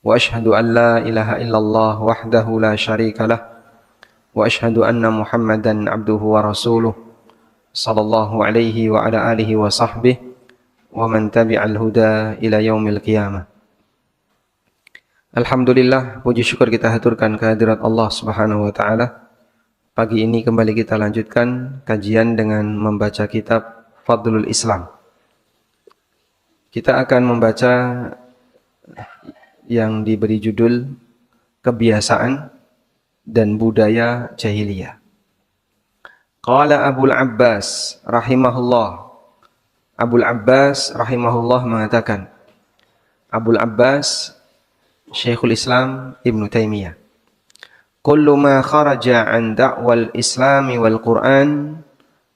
وأشهد أن لا إله إلا الله وحده لا شريك له وأشهد أن محمدا عبده ورسوله صلى الله عليه وعلى آله وصحبه ومن تبع الهدى إلى يوم القيامة. Alhamdulillah, puji syukur kita haturkan kehadirat Allah Subhanahu wa taala. Pagi ini kembali kita lanjutkan kajian dengan membaca kitab Fadlul Islam. Kita akan membaca yang diberi judul Kebiasaan dan Budaya Jahiliyah. Qala Abul Abbas rahimahullah. Abul Abbas rahimahullah mengatakan, Abul Abbas Syekhul Islam Ibn Taimiyah, kullu ma kharaja an da'wal islami wal Qur'an,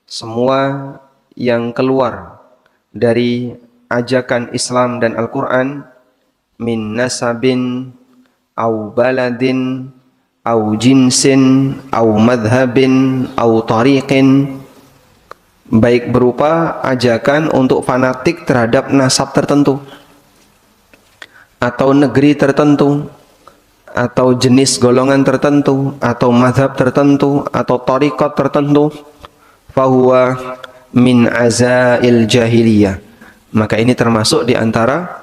semua yang keluar dari ajakan Islam dan Al-Quran, min nasabin au baladin au jinsin au madhabin au tariqin, baik berupa ajakan untuk fanatik terhadap nasab tertentu atau negeri tertentu, atau jenis golongan tertentu, atau mazhab tertentu, atau tariqat tertentu, fahuwa min azail jahiliyah, maka ini termasuk di antara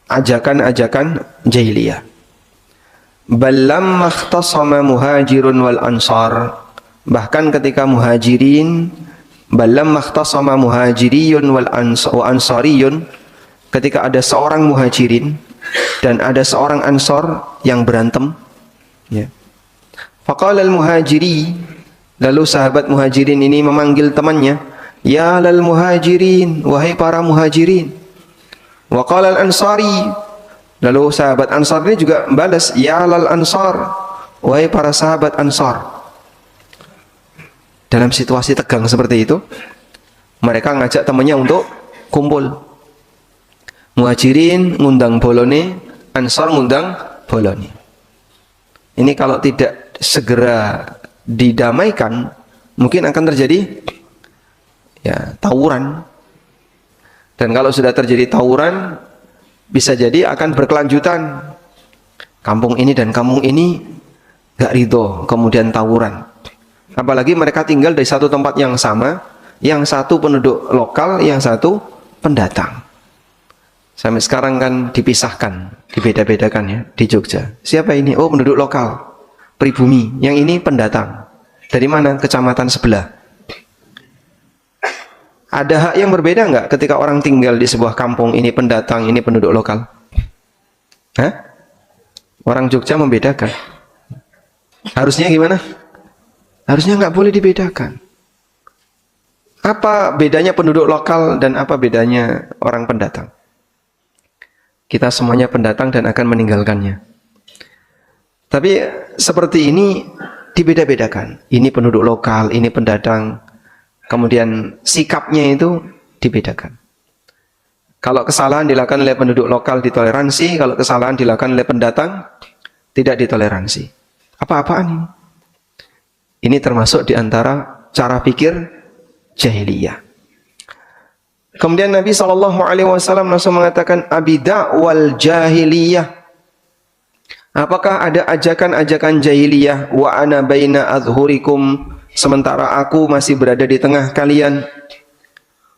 ajakan-ajakan jahiliyah. Ballam makhtasama muhajirun wal ansar, bahkan ketika muhajirin, ballam makhtasama muhajiriyun wal ansariyun, ketika ada seorang muhajirin dan ada seorang ansor yang berantem, ya. Faqala al-muhajiri, lalu sahabat muhajirin ini memanggil temannya, ya lal muhajirin, wahai para muhajirin. Wa qala al-ansari, lalu sahabat ansar ini juga balas, ya lal ansar, wahai para sahabat ansar. Dalam situasi tegang seperti itu, mereka ngajak temannya untuk kumpul. Muhajirin ngundang bolone, ansor ngundang bolone. Ini kalau tidak segera didamaikan, mungkin akan terjadi ya tawuran. Dan kalau sudah terjadi tawuran, bisa jadi akan berkelanjutan. Kampung ini dan kampung ini gak ridho, kemudian tawuran. Apalagi mereka tinggal di satu tempat yang sama, yang satu penduduk lokal, yang satu pendatang. Sampai sekarang kan dipisahkan, dibeda-bedakan ya di Jogja. Siapa ini? Oh, penduduk lokal, pribumi. Yang ini pendatang. Dari mana? Kecamatan sebelah. Ada hak yang berbeda nggak ketika orang tinggal di sebuah kampung, ini pendatang, ini penduduk lokal? Hah? Orang Jogja membedakan. Harusnya gimana? Harusnya nggak boleh dibedakan. Apa bedanya penduduk lokal dan apa bedanya orang pendatang? Kita semuanya pendatang dan akan meninggalkannya. Tapi seperti ini dibeda-bedakan. Ini penduduk lokal, ini pendatang. Kemudian sikapnya itu dibedakan. Kalau kesalahan dilakukan oleh penduduk lokal ditoleransi, kalau kesalahan dilakukan oleh pendatang tidak ditoleransi. Apa-apaan ini? Ini termasuk di antara cara pikir jahiliyah. Kemudian Nabi SAW langsung mengatakan, abida wal jahiliyah, apakah ada ajakan-ajakan jahiliyah, wa ana baina adhurikum, sementara aku masih berada di tengah kalian,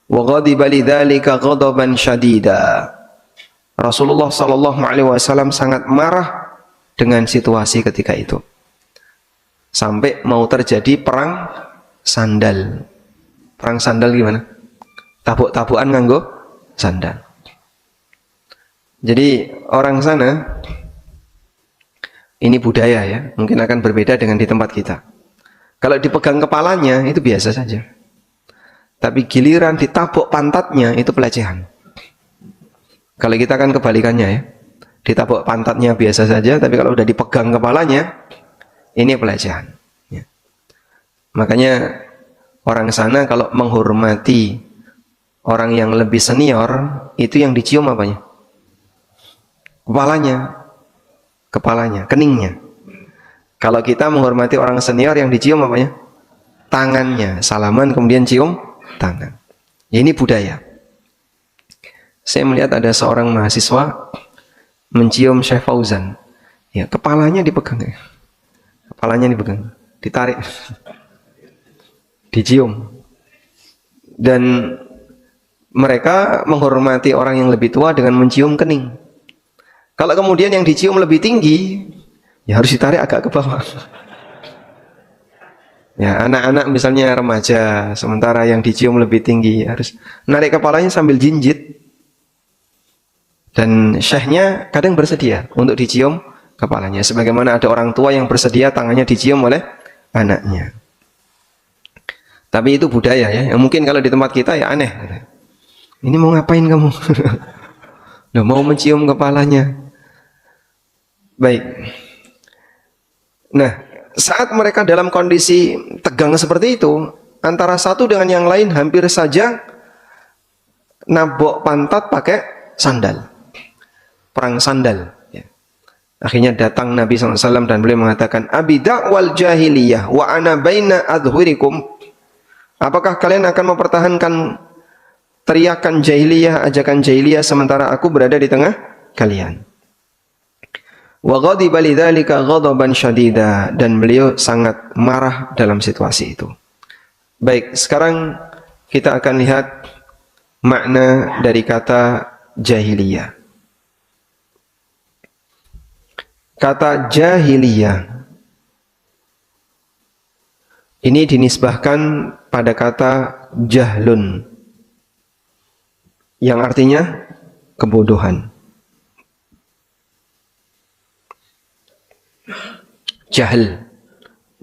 wa ghadiba lidzalika ghadaban syadida. Rasulullah SAW sangat marah dengan situasi ketika itu, sampai mau terjadi perang sandal. Perang sandal gimana? Tabuk-tabukan nganggo sandal. Jadi orang sana, ini budaya ya, mungkin akan berbeda dengan di tempat kita. Kalau dipegang kepalanya itu biasa saja. Tapi giliran ditabuk pantatnya itu pelecehan. Kalau kita kan kebalikannya ya. Ditabuk pantatnya biasa saja, tapi kalau udah dipegang kepalanya, ini pelecehan. Ya. Makanya orang sana kalau menghormati orang yang lebih senior, itu yang dicium apanya? Kepalanya, keningnya. Kalau kita menghormati orang senior, yang dicium apanya? Tangannya. Salaman kemudian cium tangan. Ini budaya. Saya melihat ada seorang mahasiswa mencium Syekh Fauzan. Ya, kepalanya dipegang. Kepalanya dipegang, ditarik, dicium. Dan mereka menghormati orang yang lebih tua dengan mencium kening. Kalau kemudian yang dicium lebih tinggi, ya harus ditarik agak ke bawah. Ya, anak-anak misalnya remaja, sementara yang dicium lebih tinggi, harus narik kepalanya sambil jinjit. Dan syekhnya kadang bersedia untuk dicium kepalanya. Sebagaimana ada orang tua yang bersedia tangannya dicium oleh anaknya. Tapi itu budaya ya, yang mungkin kalau di tempat kita ya aneh. Ini mau ngapain kamu? Loh, mau mencium kepalanya. Baik. Nah, saat mereka dalam kondisi tegang seperti itu, antara satu dengan yang lain hampir saja nabok pantat pakai sandal. Perang sandal. Ya. Akhirnya datang Nabi SAW dan beliau mengatakan, Abi da'wal jahiliyah wa ana baina adhurikum. Apakah kalian akan mempertahankan teriakan jahiliyah, ajakan jahiliyah sementara aku berada di tengah kalian? Wa ghadiba lidzalika ghadaban syadida, dan beliau sangat marah dalam situasi itu. Baik, sekarang kita akan lihat makna dari kata jahiliyah. Kata jahiliyah ini dinisbahkan pada kata jahlun, yang artinya kebodohan. Jahl,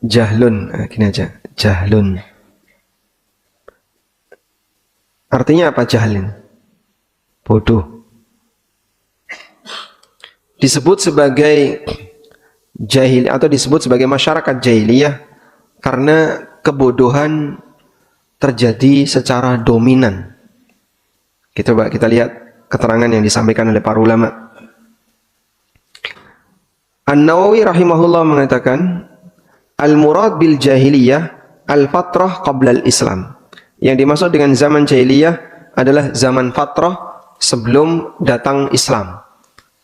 jahlun, gini aja, jahlun. Artinya apa jahlin? Bodoh. Disebut sebagai jahil atau disebut sebagai masyarakat jahiliyah karena kebodohan terjadi secara dominan. Kita lihat keterangan yang disampaikan oleh para ulama. An-Nawawi rahimahullah mengatakan, al-murad bil jahiliyah al-fatrah qabla al-Islam. Yang dimaksud dengan zaman jahiliyah adalah zaman fatrah sebelum datang Islam,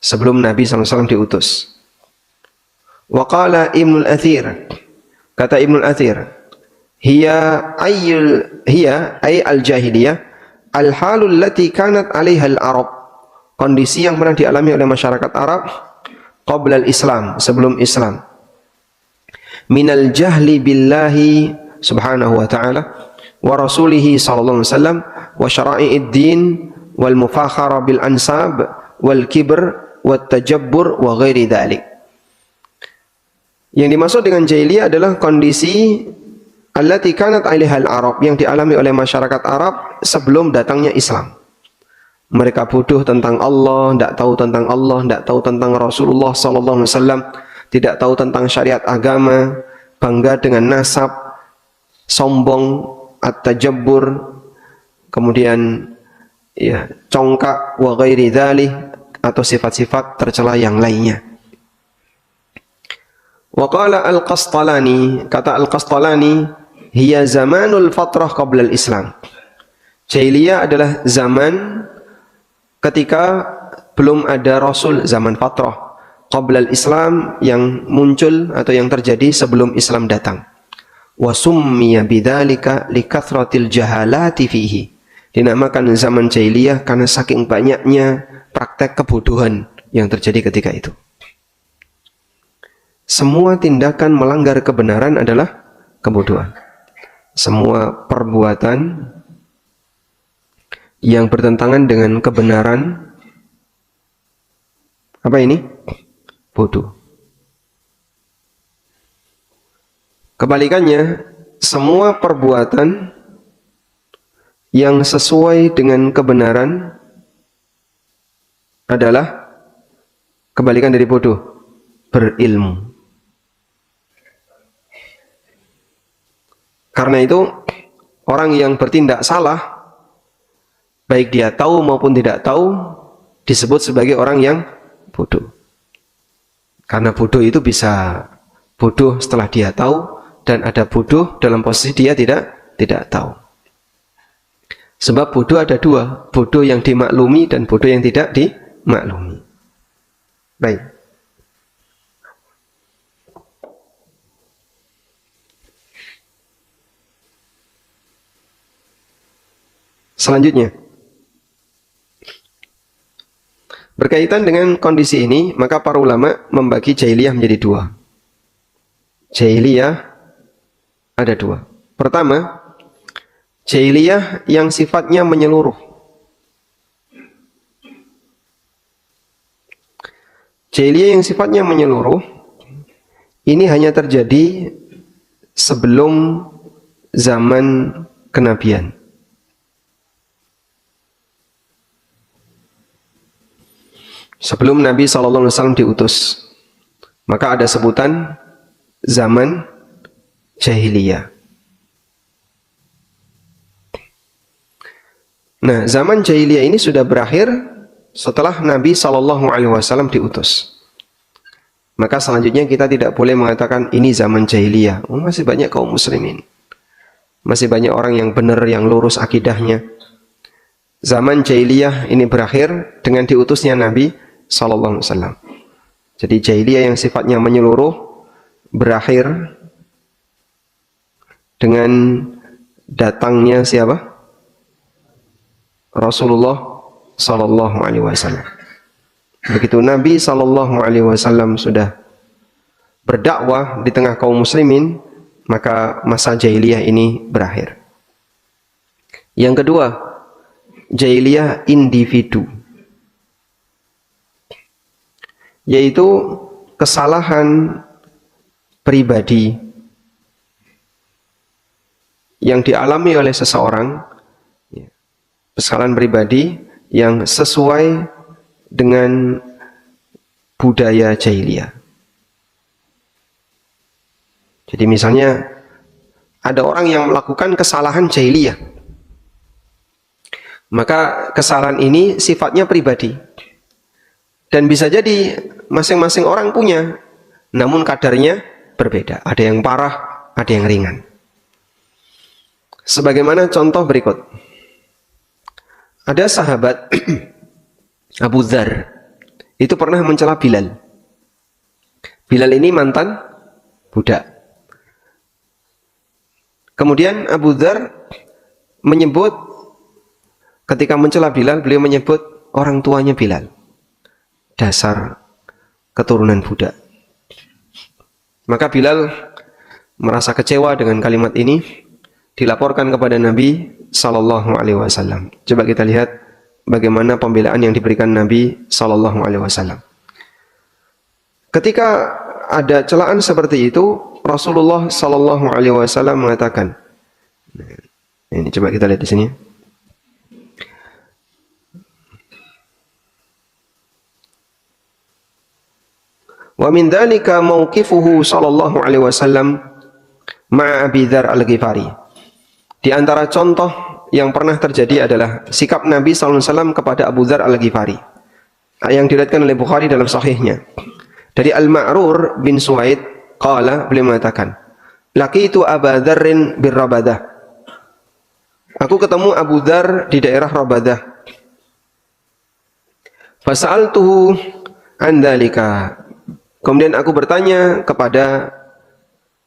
sebelum Nabi SAW diutus. Wa qala Ibnul Athir, kata Ibnul Athir, hiya ay al-jahiliyah al-halul lati kanat 'alaiha al-Arab, kondisi yang pernah dialami oleh masyarakat Arab qabla al-Islam, sebelum Islam. Minal jahli billahi subhanahu wa ta'ala wa rasulihi sallallahu alaihi wasallam wa syara'i'id din wal mufakhara bil ansab wal kibr wat tajabbur wa ghairi dzalik. Yang dimaksud dengan jahiliyah adalah kondisi allati kanat 'alaiha al-Arab, yang dialami oleh masyarakat Arab sebelum datangnya Islam. Mereka bodoh tentang Allah, tidak tahu tentang Allah, tidak tahu tentang Rasulullah SAW, tidak tahu tentang syariat agama, bangga dengan nasab, sombong, at-tajabbur, kemudian ya, congkak, wa ghairi dzalik, atau sifat-sifat tercela yang lainnya. Wa qala al-Qastalani, kata al-Qastalani, hiya zamanul fatrah qabla al-Islam. Jahiliyah adalah zaman ketika belum ada Rasul, zaman fatrah qabla al-Islam, yang muncul atau yang terjadi sebelum Islam datang. Wa summiya bidzalika likathratil jahalati fihi. Dinamakan zaman jahiliyah karena saking banyaknya praktek kebodohan yang terjadi ketika itu. Semua tindakan melanggar kebenaran adalah kebodohan. Semua perbuatan yang bertentangan dengan kebenaran, apa ini? Bodoh. Kebalikannya, semua perbuatan yang sesuai dengan kebenaran adalah kebalikan dari bodoh, berilmu. Karena itu, orang yang bertindak salah, baik dia tahu maupun tidak tahu, disebut sebagai orang yang bodoh. Karena bodoh itu bisa bodoh setelah dia tahu, dan ada bodoh dalam posisi dia tidak tahu. Sebab bodoh ada dua, bodoh yang dimaklumi dan bodoh yang tidak dimaklumi. Baik. Selanjutnya, berkaitan dengan kondisi ini, maka para ulama membagi jahiliyah menjadi dua. Jahiliyah ada dua. Pertama, jahiliyah yang sifatnya menyeluruh. Jahiliyah yang sifatnya menyeluruh, ini hanya terjadi sebelum zaman kenabian. Sebelum Nabi SAW diutus, maka ada sebutan zaman jahiliyah. Nah, zaman jahiliyah ini sudah berakhir setelah Nabi SAW diutus. Maka selanjutnya kita tidak boleh mengatakan ini zaman jahiliyah. Oh, masih banyak kaum muslimin, masih banyak orang yang benar, yang lurus akidahnya. Zaman jahiliyah ini berakhir dengan diutusnya Nabi SAW. Jadi jahiliyah yang sifatnya menyeluruh berakhir dengan datangnya siapa? Rasulullah Sallallahu Alaihi Wasallam. Begitu Nabi Sallallahu Alaihi Wasallam sudah berdakwah di tengah kaum muslimin, maka masa jahiliyah ini berakhir. Yang kedua, jahiliyah individu, yaitu kesalahan pribadi yang dialami oleh seseorang, kesalahan pribadi yang sesuai dengan budaya jahiliyah. Jadi misalnya ada orang yang melakukan kesalahan jahiliyah, maka kesalahan ini sifatnya pribadi dan bisa jadi masing-masing orang punya, namun kadarnya berbeda. Ada yang parah, ada yang ringan. Sebagaimana contoh berikut. Ada sahabat Abu Dzar, itu pernah mencela Bilal. Bilal ini mantan budak. Kemudian Abu Dzar menyebut, ketika mencela Bilal, beliau menyebut orang tuanya Bilal. Dasar keturunan budak. Maka Bilal merasa kecewa dengan kalimat ini, dilaporkan kepada Nabi Sallallahu Alaihi Wasallam. Coba kita lihat bagaimana pembelaan yang diberikan Nabi Sallallahu Alaihi Wasallam. Ketika ada celaan seperti itu, Rasulullah Sallallahu Alaihi Wasallam mengatakan, ini coba kita lihat di sini. Wa min dzalika mauqifuhu sallallahu alaihi wasallam ma'a Abi Dzar Al-Ghifari. Di antara contoh yang pernah terjadi adalah sikap Nabi sallallahu alaihi wasallam kepada Abu Dzar Al-Ghifari, yang diriwayatkan oleh Bukhari dalam sahihnya. Dari Al-Ma'rur bin Suwaid qala, beliau mengatakan, laqitu Abu Dzarrin bir Rabadah. Aku ketemu Abu Dzar di daerah Rabadah. Fasa'altuhu an dzalika. Kemudian aku bertanya kepada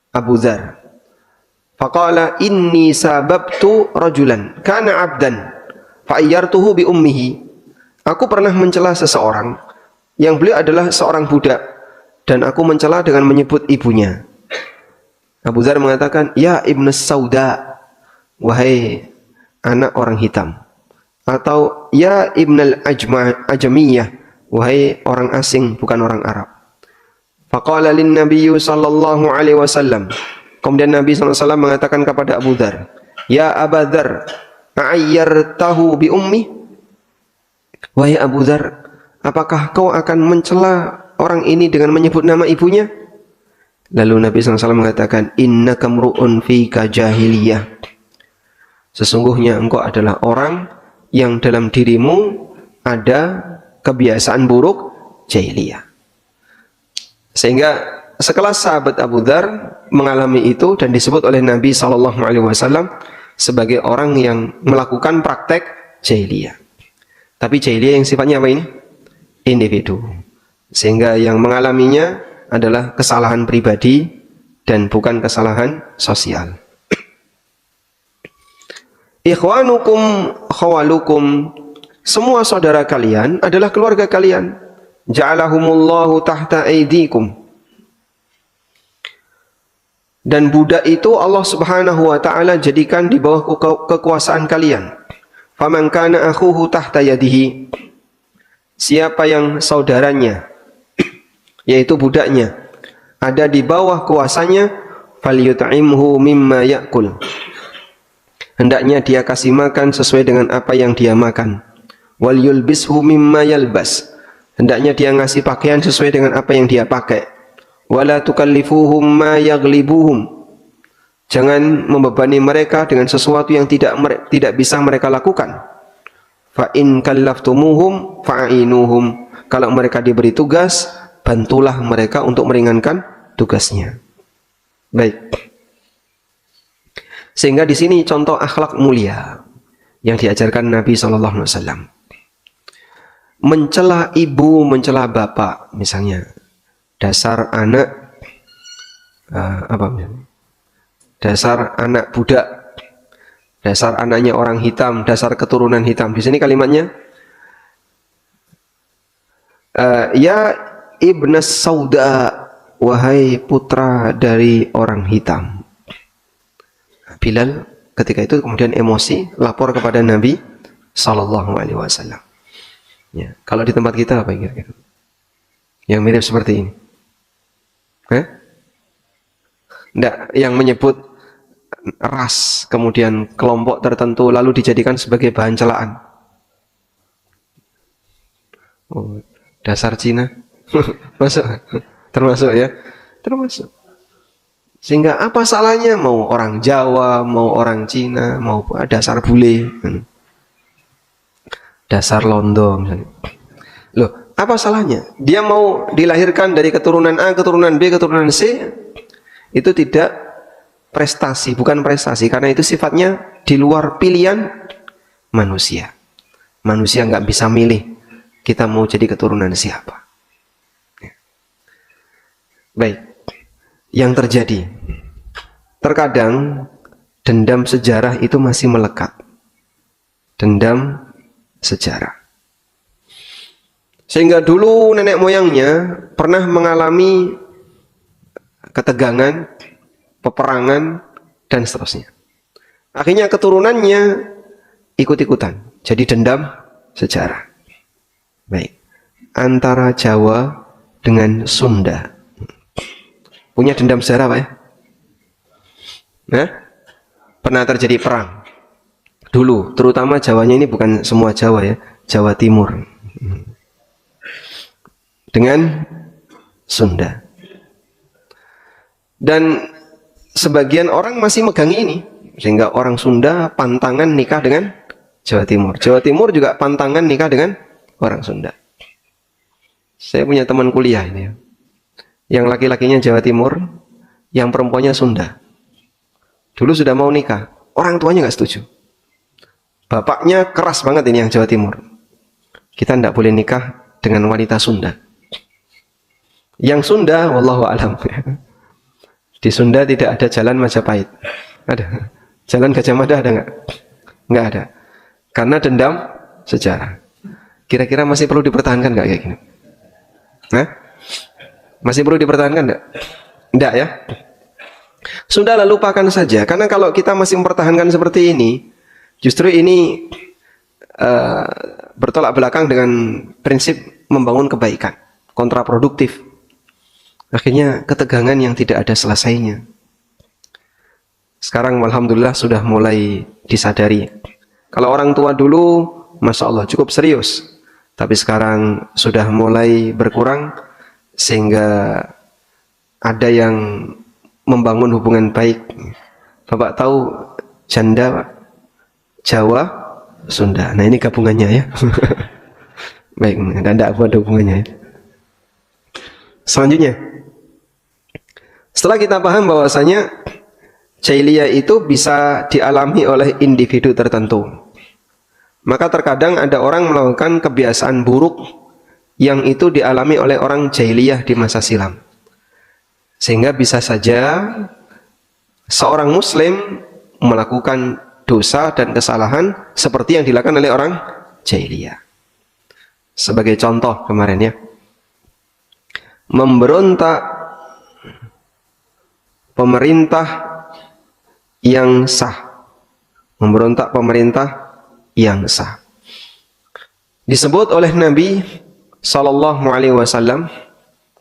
Abu Dzar. Faqala inni sababtu rajulan kana 'abdan fa'ayyartuhu bi ummihi. Aku pernah mencela seseorang yang beliau adalah seorang budak dan aku mencela dengan menyebut ibunya. Abu Dzar mengatakan, ya ibnu sauda, wahai anak orang hitam, atau ya ibnal ajamiyah, wahai orang asing bukan orang Arab. Faqala lin nabiyyu sallallahu alaihi wasallam. Kemudian Nabi sallallahu alaihi wasallam mengatakan kepada Abu Dzar, ya Abu Dzar, ayyartahu bi ummi? Wahai Abu Dzar, apakah kau akan mencela orang ini dengan menyebut nama ibunya? Lalu Nabi sallallahu alaihi wasallam mengatakan, innaka mru'un fika jahiliyah. Sesungguhnya engkau adalah orang yang dalam dirimu ada kebiasaan buruk jahiliyah. Sehingga sekelas sahabat Abu Dzar mengalami itu dan disebut oleh Nabi SAW sebagai orang yang melakukan praktek jahiliyah. Tapi jahiliyah yang sifatnya apa ini? Individu. Sehingga yang mengalaminya adalah kesalahan pribadi dan bukan kesalahan sosial. Ikhwanukum khawalukum, semua saudara kalian adalah keluarga kalian. Ja'alahumullahu tahta aidikum. Dan budak itu Allah Subhanahu wa taala jadikan di bawah kekuasaan kalian. Faman kana akhuhu tahta yadihi, siapa yang saudaranya yaitu budaknya ada di bawah kuasanya, falyut'imhu mimma ya'kul, hendaknya dia kasih makan sesuai dengan apa yang dia makan. Wal yulbishu mimma yalbas, hendaknya dia ngasih pakaian sesuai dengan apa yang dia pakai. Wala tukallifuhum ma yaghlibuhum, jangan membebani mereka dengan sesuatu yang tidak bisa mereka lakukan. Fa in kallaftumuhum fa'inuhum, kalau mereka diberi tugas, bantulah mereka untuk meringankan tugasnya. Baik. Sehingga di sini contoh akhlak mulia yang diajarkan Nabi sallallahu alaihi wasallam. Mencela ibu, mencela bapak, misalnya dasar anak dasar anak budak, dasar anaknya orang hitam, dasar keturunan hitam. Di sini kalimatnya ya ibnas sauda, wahai putra dari orang hitam. Bilal ketika itu kemudian emosi lapor kepada Nabi sallallahu alaihi wasallam. Ya, kalau di tempat kita apa kira-kira? Yang mirip seperti ini. Tidak, yang menyebut ras, kemudian kelompok tertentu lalu dijadikan sebagai bahan celaan. Oh, dasar Cina. Masuk. Termasuk ya? Termasuk. Sehingga apa salahnya mau orang Jawa, mau orang Cina, mau dasar bule. Dasar Londo misalnya. Loh, apa salahnya? Dia mau dilahirkan dari keturunan A, keturunan B, keturunan C, itu tidak prestasi, bukan prestasi, karena itu sifatnya di luar pilihan manusia. Manusia nggak bisa milih kita mau jadi keturunan siapa. Baik, yang terjadi terkadang dendam sejarah itu masih melekat. Dendam sejarah. Sehingga dulu nenek moyangnya pernah mengalami ketegangan, peperangan, dan seterusnya. Akhirnya keturunannya ikut-ikutan. Jadi dendam sejarah. Baik. Antara Jawa dengan Sunda. Punya dendam sejarah Pak ya? Nah, pernah terjadi perang. Dulu, terutama Jawanya ini bukan semua Jawa ya. Jawa Timur. Dengan Sunda. Dan sebagian orang masih megangi ini, sehingga orang Sunda pantangan nikah dengan Jawa Timur. Jawa Timur juga pantangan nikah dengan orang Sunda. Saya punya teman kuliah ini, yang laki-lakinya Jawa Timur, yang perempuannya Sunda. Dulu sudah mau nikah, orang tuanya nggak setuju. Bapaknya keras banget ini yang Jawa Timur. Kita tidak boleh nikah dengan wanita Sunda. Yang Sunda, wallahu a'lam. Di Sunda tidak ada jalan Majapahit. Ada. Jalan Gajah Mada ada nggak? Nggak ada. Karena dendam sejarah. Kira-kira masih perlu dipertahankan nggak kayak gini? Nah? Masih perlu dipertahankan nggak? Nggak ya? Sudahlah, lupakan saja. Karena kalau kita masih mempertahankan seperti ini, justru ini bertolak belakang dengan prinsip membangun kebaikan. Kontraproduktif. Akhirnya ketegangan yang tidak ada selesainya. Sekarang alhamdulillah sudah mulai disadari. Kalau orang tua dulu, Masya Allah cukup serius. Tapi sekarang sudah mulai berkurang. Sehingga ada yang membangun hubungan baik. Bapak tahu janda Pak? Jawa, Sunda. Nah ini gabungannya ya. Baik, tidak ada hubungannya. Selanjutnya. Setelah kita paham bahwasanya jahiliyah itu bisa dialami oleh individu tertentu, maka terkadang ada orang melakukan kebiasaan buruk yang itu dialami oleh orang jahiliyah di masa silam. Sehingga bisa saja seorang muslim melakukan dosa dan kesalahan seperti yang dilakukan oleh orang jahiliyah. Sebagai contoh kemarin ya, memberontak pemerintah yang sah, memberontak pemerintah yang sah, disebut oleh Nabi Sallallahu Alaihi Wasallam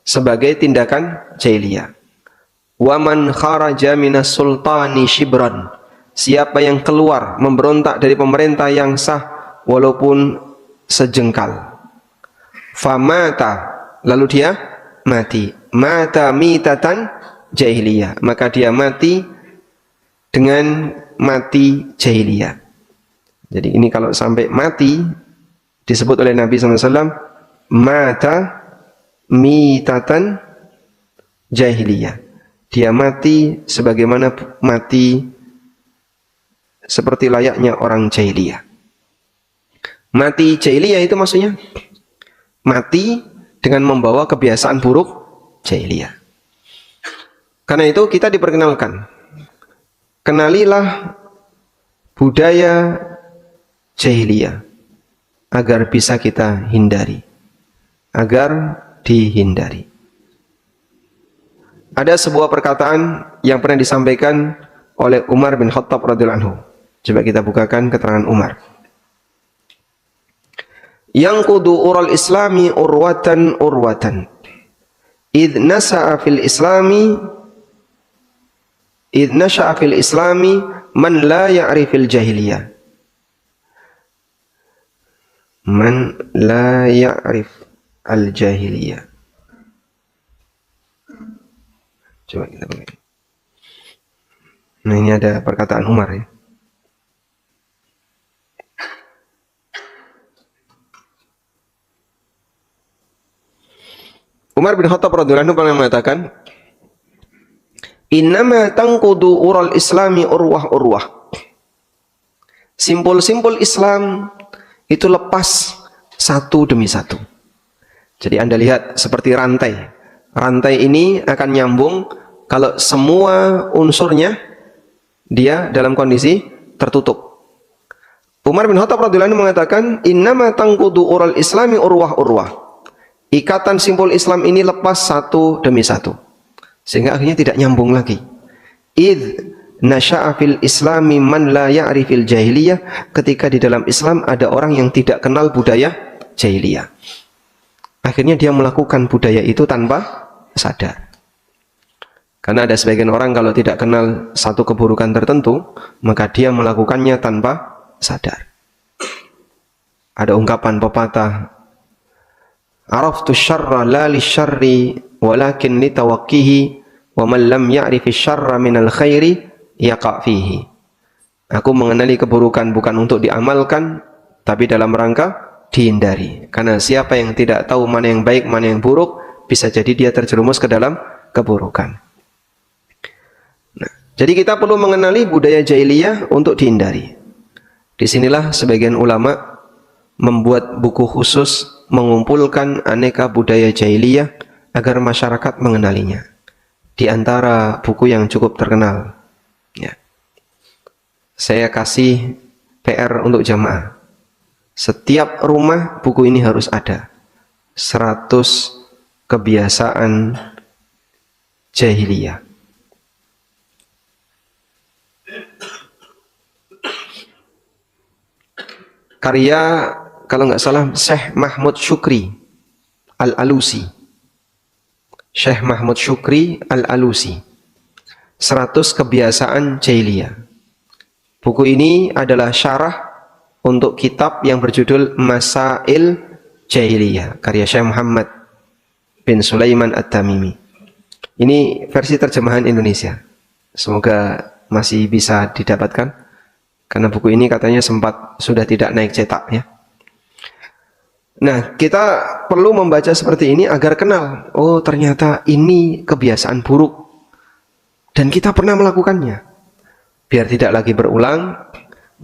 sebagai tindakan jahiliyah. Waman kharaja minas sultani shibran, siapa yang keluar memberontak dari pemerintah yang sah walaupun sejengkal, famata, lalu dia mati, mata mitatan jahiliyah, maka dia mati dengan mati jahiliyah. Jadi ini kalau sampai mati disebut oleh Nabi SAW mata mitatan jahiliyah, dia mati sebagaimana mati seperti layaknya orang jahiliyah. Mati jahiliyah itu maksudnya mati dengan membawa kebiasaan buruk jahiliyah. Karena itu kita diperkenalkan, kenalilah budaya jahiliyah agar bisa kita hindari, agar dihindari. Ada sebuah perkataan yang pernah disampaikan oleh Umar bin Khattab radhiyallahu anhu. Coba kita bukakan keterangan Umar. Yanqudu ural islami urwatan urwatan. Idh nasha'a fil islami man la ya'rifil jahiliyah. Man la ya'rif al jahiliyah. Coba kita pakai. Nah, ini ada perkataan Umar ya. Umar bin Khattab radhiyallahu anhu pernah mengatakan, innama tanqudu ural islami urwah urwah. Simpul-simpul Islam itu lepas satu demi satu. Jadi Anda lihat seperti rantai. Rantai ini akan nyambung kalau semua unsurnya dia dalam kondisi tertutup. Umar bin Khattab radhiyallahu anhu mengatakan, innama tanqudu ural islami urwah urwah. Ikatan simpul Islam ini lepas satu demi satu, sehingga akhirnya tidak nyambung lagi. Idh nasha'a fil islami man la ya'rifil jahiliyah, ketika di dalam Islam ada orang yang tidak kenal budaya jahiliyah. Akhirnya dia melakukan budaya itu tanpa sadar. Karena ada sebagian orang kalau tidak kenal satu keburukan tertentu, maka dia melakukannya tanpa sadar. Ada ungkapan pepatah, araftu syarra la lisyarri walakin litawaqqihi wa man lam ya'rifi syarra minal khairi yaqa' fihi. Aku mengenali keburukan bukan untuk diamalkan, tapi dalam rangka dihindari. Karena siapa yang tidak tahu mana yang baik, mana yang buruk, bisa jadi dia terjerumus ke dalam keburukan. Nah, jadi kita perlu mengenali budaya jahiliyah untuk dihindari. Disinilah sebagian ulama membuat buku khusus mengumpulkan aneka budaya jahiliyah agar masyarakat mengenalinya. Di antara buku yang cukup terkenal, ya, saya kasih PR untuk jamaah. Setiap rumah buku ini harus ada. 100 kebiasaan jahiliyah. Karya, kalau nggak salah, Syekh Mahmud Syukri Al-Alusi. Syekh Mahmud Syukri Al-Alusi. 100 kebiasaan jahiliyah. Buku ini adalah syarah untuk kitab yang berjudul Masail Jahiliyah, karya Syekh Muhammad bin Sulaiman At-Tamimi. Ini versi terjemahan Indonesia. Semoga masih bisa didapatkan, karena buku ini katanya sempat sudah tidak naik cetak ya. Nah, kita perlu membaca seperti ini agar kenal, oh ternyata ini kebiasaan buruk dan kita pernah melakukannya. Biar tidak lagi berulang,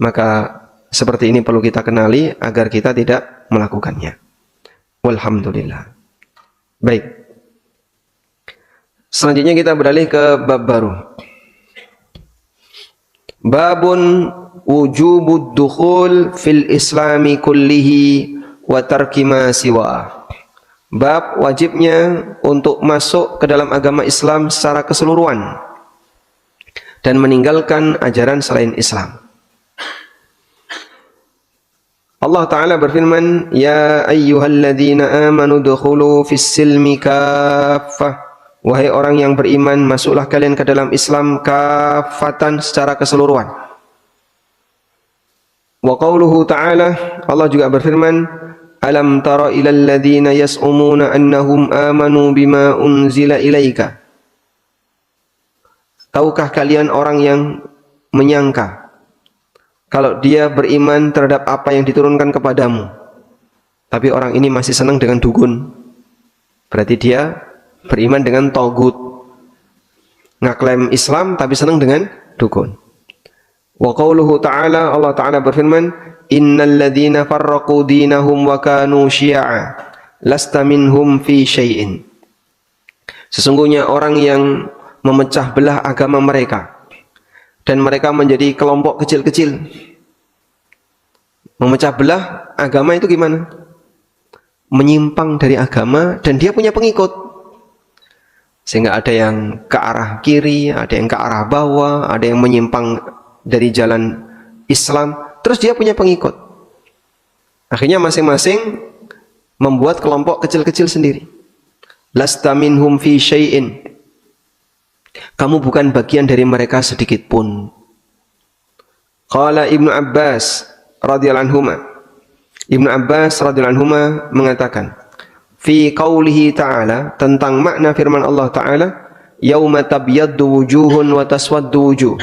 maka seperti ini perlu kita kenali agar kita tidak melakukannya. Walhamdulillah. Baik. Selanjutnya kita beralih ke bab baru. Babun wujubud dukhul fil islami kullihi wa tarki ma siwa. Bab wajibnya untuk masuk ke dalam agama Islam secara keseluruhan dan meninggalkan ajaran selain Islam. Allah Ta'ala berfirman, Ya ayyuhalladzina amanu dukhulu fis silmi kaffah. Wahai orang yang beriman, masuklah kalian ke dalam Islam kaffatan, secara keseluruhan. Wa qawluhu ta'ala, Allah juga berfirman, Alam tara ilal ladzina yas'umuna annahum amanu bima unzila ilaika. Tahukah kalian orang yang menyangka kalau dia beriman terhadap apa yang diturunkan kepadamu, tapi orang ini masih senang dengan dukun? Berarti dia beriman dengan togut, ngaklaim Islam tapi senang dengan dukun. Wa qauluhu ta'ala, Allah Ta'ala berfirman, Innal ladzina farraqu dinahum wa kanu syi'a lasta minhum fi syai'in. Sesungguhnya orang yang memecah belah agama mereka dan mereka menjadi kelompok kecil-kecil. Memecah belah agama itu gimana? Menyimpang dari agama dan dia punya pengikut. Sehingga ada yang ke arah kiri, ada yang ke arah bawah, ada yang menyimpang dari jalan Islam, terus dia punya pengikut. Akhirnya masing-masing membuat kelompok kecil-kecil sendiri. Lasta minhum fi syai'in. Kamu bukan bagian dari mereka sedikit pun. Qala Ibnu Abbas radhiyallahu anhuma. Ibnu Abbas radhiyallahu anhuma mengatakan, fi qaulihi ta'ala, tentang makna firman Allah Ta'ala, yauma tabyaddu wujuhun wa taswaddu wujuh.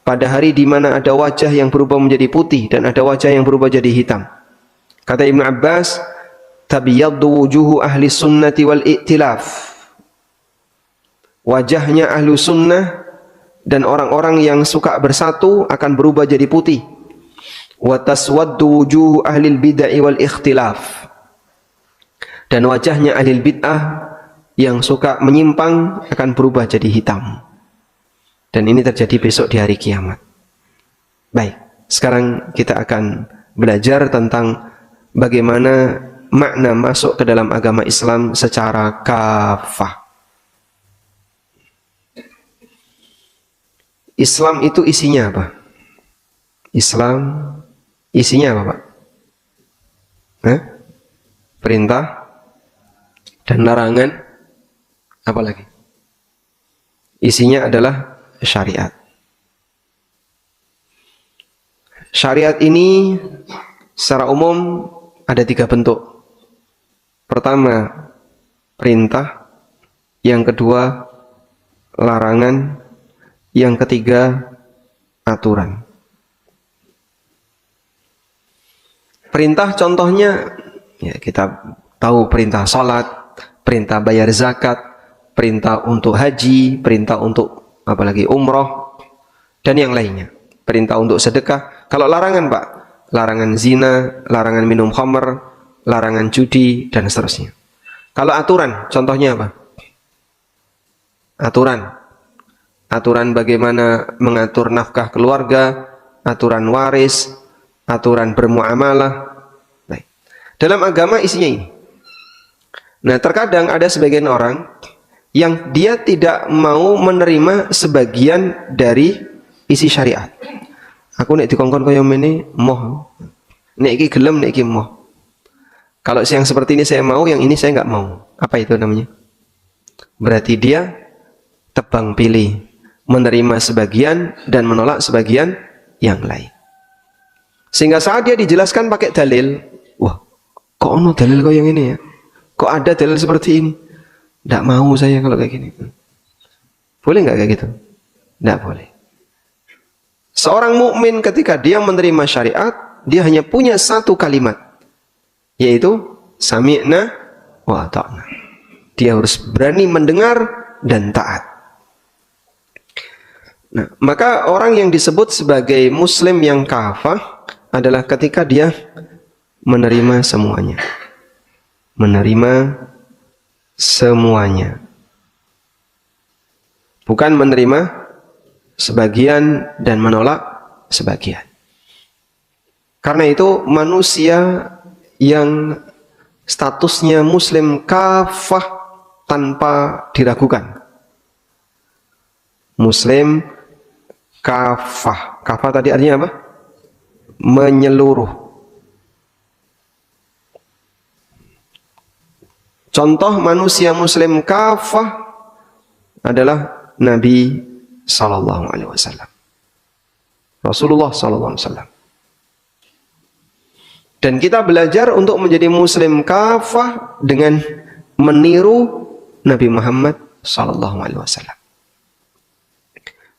Pada hari di mana ada wajah yang berubah menjadi putih dan ada wajah yang berubah jadi hitam. Kata Ibnu Abbas, tabyaddu wujuhu ahli sunnati wal i'tilaf. Wajahnya ahlu sunnah dan orang-orang yang suka bersatu akan berubah jadi putih. Wa taswaddu wujuhu ahlil bid'ah wal ikhtilaf. Dan wajahnya ahlil bid'ah yang suka menyimpang akan berubah jadi hitam. Dan ini terjadi besok di hari kiamat. Baik, sekarang kita akan belajar tentang bagaimana makna masuk ke dalam agama Islam secara kafah. Islam itu isinya apa? Islam isinya apa, Pak? Perintah dan larangan, apa lagi? Isinya adalah syariat. Syariat ini secara umum ada 3 bentuk. Pertama, perintah. Yang kedua, larangan. Yang ketiga, aturan. Perintah contohnya, ya kita tahu perintah salat, perintah bayar zakat, perintah untuk haji, perintah untuk apalagi umroh, dan yang lainnya. Perintah untuk sedekah. Kalau larangan, Pak, larangan zina, larangan minum khamr, larangan judi, dan seterusnya. Kalau aturan, contohnya apa? Aturan bagaimana mengatur nafkah keluarga, aturan waris, aturan bermuamalah. Baik. Dalam agama isinya ini. Nah, terkadang ada sebagian orang yang dia tidak mau menerima sebagian dari isi syariat. Aku nek dikongkon kaya ngene moh. Nek iki gelem, nek iki moh. Kalau yang seperti ini saya mau, yang ini saya nggak mau. Apa itu namanya? Berarti dia tebang pilih, menerima sebagian dan menolak sebagian yang lain. Sehingga saat dia dijelaskan pakai dalil, wah, kok ono dalil kok yang ini ya? Kok ada dalil seperti ini? Tidak mau saya kalau kayak gini. Boleh nggak kayak gitu? Tidak boleh. Seorang mukmin ketika dia menerima syariat, dia hanya punya satu kalimat, yaitu sami'na wa ata'na. Dia harus berani mendengar dan taat. Nah, maka orang yang disebut sebagai muslim yang kafah adalah ketika dia menerima semuanya. menerima semuanya. Bukan menerima sebagian dan menolak sebagian. Karena itu manusia yang statusnya muslim kafah tanpa diragukan. Muslim kafah. Kafah tadi artinya apa? Menyeluruh. Contoh manusia muslim kafah adalah Nabi sallallahu alaihi wasallam. Rasulullah sallallahu alaihi wasallam. Dan kita belajar untuk menjadi muslim kafah dengan meniru Nabi Muhammad sallallahu alaihi wasallam.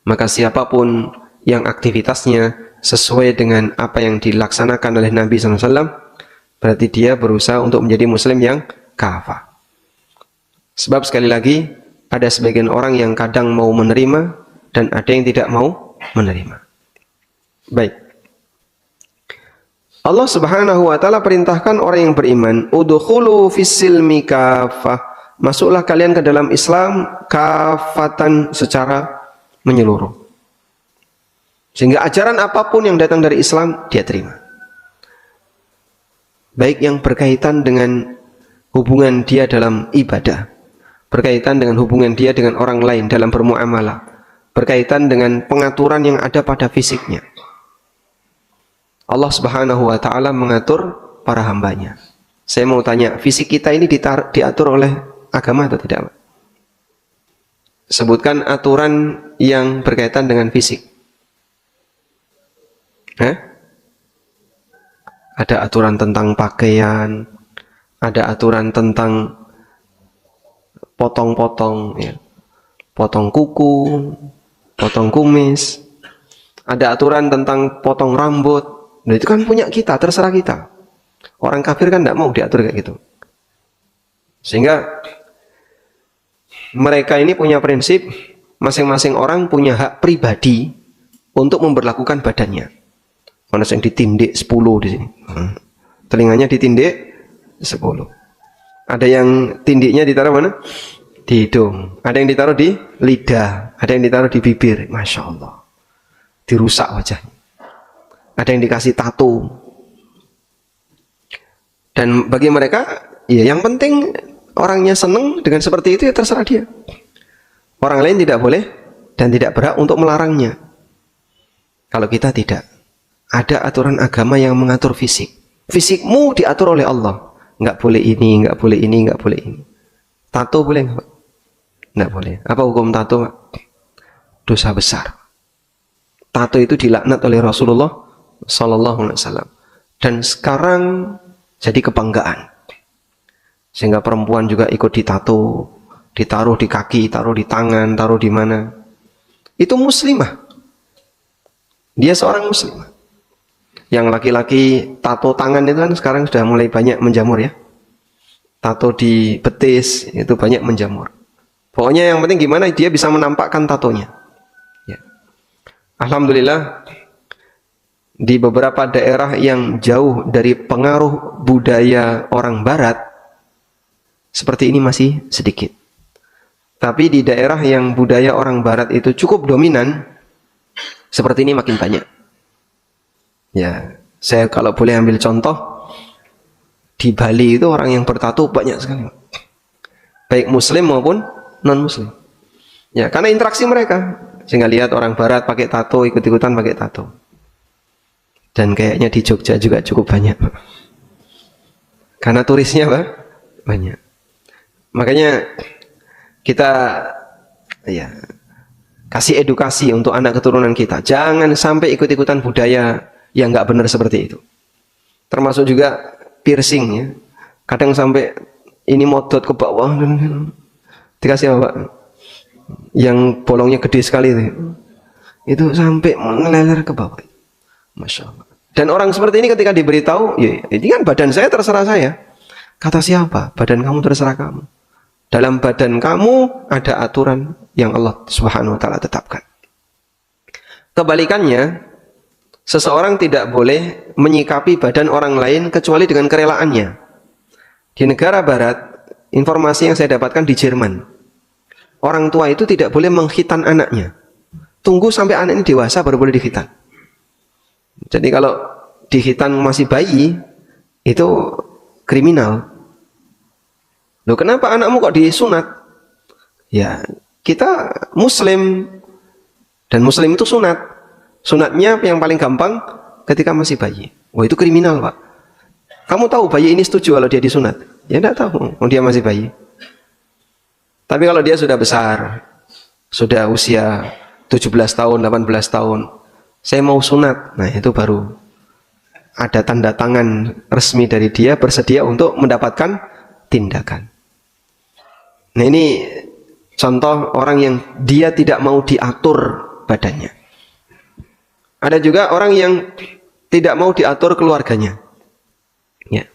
Maka siapapun yang aktivitasnya sesuai dengan apa yang dilaksanakan oleh Nabi sallallahu alaihi wasallam, berarti dia berusaha untuk menjadi muslim yang kafah. Sebab sekali lagi ada sebagian orang yang kadang mau menerima dan ada yang tidak mau menerima. Baik. Allah Subhanahu wa taala perintahkan orang yang beriman, udkhulu fis-silmi kafah. Masuklah kalian ke dalam Islam kafatan, secara menyeluruh. Sehingga ajaran apapun yang datang dari Islam dia terima. Baik yang berkaitan dengan hubungan dia dalam ibadah, berkaitan dengan hubungan dia dengan orang lain dalam bermuamalah, berkaitan dengan pengaturan yang ada pada fisiknya. Allah Subhanahu wa taala mengatur para hambanya. Saya mau tanya, fisik kita ini diatur oleh agama atau tidak? Sebutkan aturan yang berkaitan dengan fisik. Ada aturan tentang pakaian, ada aturan tentang potong-potong, ya. Potong kuku, potong kumis, ada aturan tentang potong rambut. Nah, itu kan punya kita, terserah kita. Orang kafir kan tidak mau diatur kayak gitu. Sehingga mereka ini punya prinsip, masing-masing orang punya hak pribadi untuk memperlakukan badannya. Mana yang ditindik 10 di sini. Telinganya ditindik 10. Ada yang tindiknya ditaruh mana? Di hidung. Ada yang ditaruh di lidah. Ada yang ditaruh di bibir. Masya Allah. Dirusak wajahnya. Ada yang dikasih tato. Dan bagi mereka, ya yang penting orangnya senang dengan seperti itu, ya terserah dia. Orang lain tidak boleh dan tidak berhak untuk melarangnya. Kalau kita tidak. Ada aturan agama yang mengatur fisik. Fisikmu diatur oleh Allah. Nggak boleh ini, nggak boleh ini, nggak boleh ini. Tato boleh nggak, Pak? Nggak boleh. Apa hukum tato, Pak? Dosa besar. Tato itu dilaknat oleh Rasulullah sallallahu alaihi wasallam. Dan sekarang jadi kebanggaan. Sehingga perempuan juga ikut ditato, ditaruh di kaki, taruh di tangan, taruh di mana. Itu muslimah. Dia seorang muslimah. Yang laki-laki tato tangan itu kan sekarang sudah mulai banyak menjamur, ya. Tato di betis itu banyak menjamur. Pokoknya yang penting gimana dia bisa menampakkan tatonya. Ya. Alhamdulillah, di beberapa daerah yang jauh dari pengaruh budaya orang barat, seperti ini masih sedikit. Tapi di daerah yang budaya orang barat itu cukup dominan, seperti ini makin banyak. Ya, saya kalau boleh ambil contoh, di Bali itu orang yang bertato banyak sekali. Baik muslim maupun non-muslim. Ya, karena interaksi mereka. Sehingga lihat orang barat pakai tato, ikut-ikutan pakai tato. Dan kayaknya di Jogja juga cukup banyak. Karena turisnya banyak. Makanya kita ya kasih edukasi untuk anak keturunan kita. Jangan sampai ikut-ikutan budaya yang nggak benar seperti itu. Termasuk juga piercing, ya. Kadang sampai ini modot ke bawah. Dikasih apa, Pak? Yang bolongnya gede sekali itu sampai meleler ke bawah. Masya Allah. Dan orang seperti ini ketika diberitahu, ya ini kan badan saya terserah saya. Kata siapa? Badan kamu terserah kamu. Dalam badan kamu ada aturan yang Allah Subhanahu wa taala tetapkan. Kebalikannya, seseorang tidak boleh menyikapi badan orang lain kecuali dengan kerelaannya. Di negara barat, informasi yang saya dapatkan di Jerman, orang tua itu tidak boleh mengkhitan anaknya. Tunggu sampai anak ini dewasa baru boleh dikhitan. Jadi kalau dikhitan masih bayi, itu kriminal. Loh, kenapa anakmu kok disunat? Ya, kita Muslim, dan Muslim itu sunat. Sunatnya yang paling gampang ketika masih bayi. Wah, itu kriminal, Pak. Kamu tahu bayi ini setuju kalau dia disunat? Ya enggak tahu, dia masih bayi. Tapi kalau dia sudah besar, sudah usia 17 tahun, 18 tahun, saya mau sunat. Nah, itu baru ada tanda tangan resmi dari dia bersedia untuk mendapatkan tindakan. Nah, ini contoh orang yang dia tidak mau diatur badannya. Ada juga orang yang tidak mau diatur keluarganya. Ya.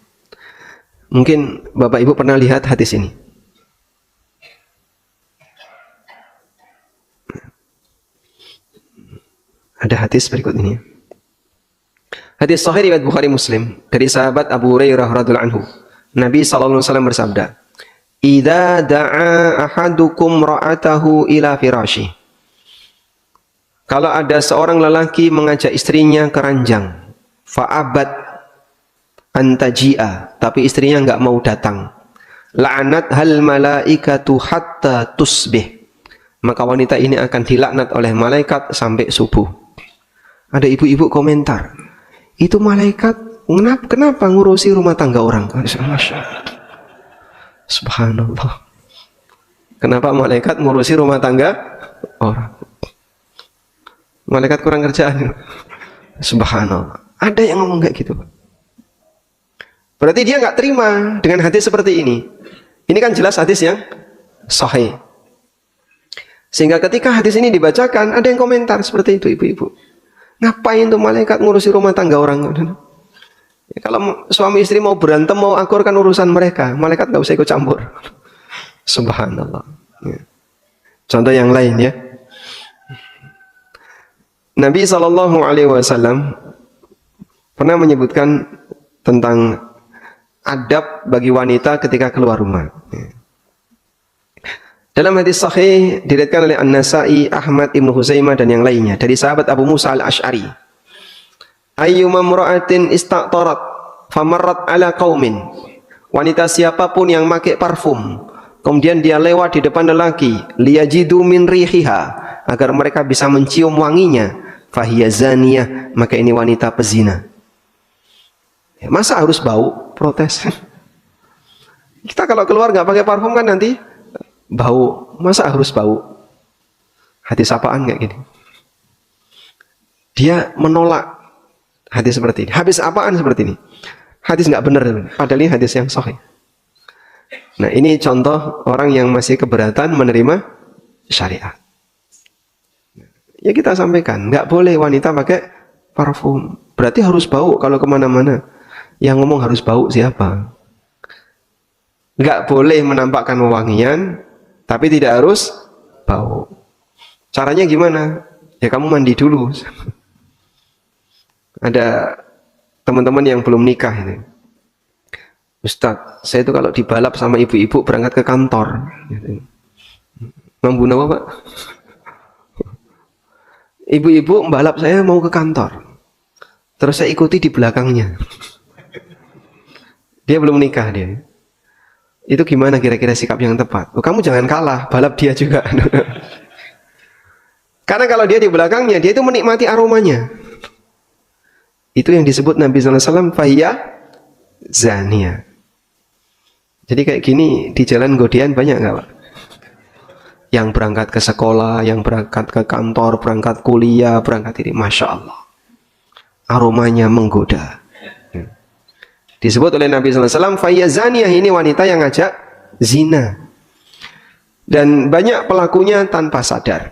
Mungkin Bapak Ibu pernah lihat hadis ini. Ada hadis berikut ini. Hadis sahih riwayat Bukhari Muslim dari sahabat Abu Hurairah radhiyallahu anhu. Nabi sallallahu alaihi wasallam bersabda, "Idza da'a ahadukum ra'atahu ila firashi." Kalau ada seorang lelaki mengajak istrinya ke ranjang, fa'abat antaji'a, tapi istrinya enggak mau datang. La'anat hal malaikatu hatta tusbih. Maka wanita ini akan dilaknat oleh malaikat sampai subuh. Ada ibu-ibu komentar, itu malaikat kenapa ngurusi rumah tangga orang? Subhanallah. Kenapa malaikat ngurusi rumah tangga orang? Malaikat kurang kerjaan. Subhanallah. Ada yang ngomong kayak gitu. Berarti dia nggak terima dengan hadis seperti ini. Ini kan jelas hadis yang sahih. Sehingga ketika hadis ini dibacakan, ada yang komentar seperti itu, ibu-ibu. Ngapain tuh malaikat ngurusi rumah tangga orang? Ya, kalau suami istri mau berantem, mau akur kan urusan mereka. Malaikat nggak usah ikut campur. Subhanallah. Ya. Contoh yang lain ya. Nabi SAW pernah menyebutkan tentang adab bagi wanita ketika keluar rumah. Ya. Dalam hadis sahih diriwayatkan oleh An-Nasa'i, Ahmad, Ibnu Huzaimah dan yang lainnya dari sahabat Abu Musa Al-Asy'ari. Ayyuma imra'atin istaqtarat famarrat ala qaumin. Wanita siapapun yang pakai parfum, kemudian dia lewat di depan lelaki, liyajidu min rihiha, agar mereka bisa mencium wanginya, fahiya zaniyah, maka ini wanita pezina. Ya, masa harus bau? Protes. Kita kalau keluar nggak pakai parfum kan nanti bau. Masa harus bau? Hadis apaan kayak gini? Dia menolak hadis seperti ini. Hadis apaan seperti ini? Hadis nggak benar, padahal ini hadis yang sahih. Nah, ini contoh orang yang masih keberatan menerima syariat. Ya kita sampaikan, nggak boleh wanita pakai parfum. Berarti harus bau kalau kemana-mana. Yang ngomong harus bau siapa? Nggak boleh menampakkan wewangian, tapi tidak harus bau. Caranya gimana? Ya kamu mandi dulu. Ada teman-teman yang belum nikah ini. Ustadz, saya itu kalau dibalap sama ibu-ibu berangkat ke kantor. Membunuh apa, Pak? Ibu-ibu balap saya mau ke kantor. Terus saya ikuti di belakangnya. Dia belum nikah dia. Itu gimana kira-kira sikap yang tepat? Oh, kamu jangan kalah, balap dia juga. Karena kalau dia di belakangnya, dia itu menikmati aromanya. Itu yang disebut Nabi SAW, fahiyah zaniyah. Jadi kayak gini, di jalan Godean banyak nggak, Pak? Yang berangkat ke sekolah, yang berangkat ke kantor, berangkat kuliah, berangkat ini. Masya Allah. Aromanya menggoda. Disebut oleh Nabi SAW, fahiyah zaniyah, ini wanita yang ngajak zina. Dan banyak pelakunya tanpa sadar.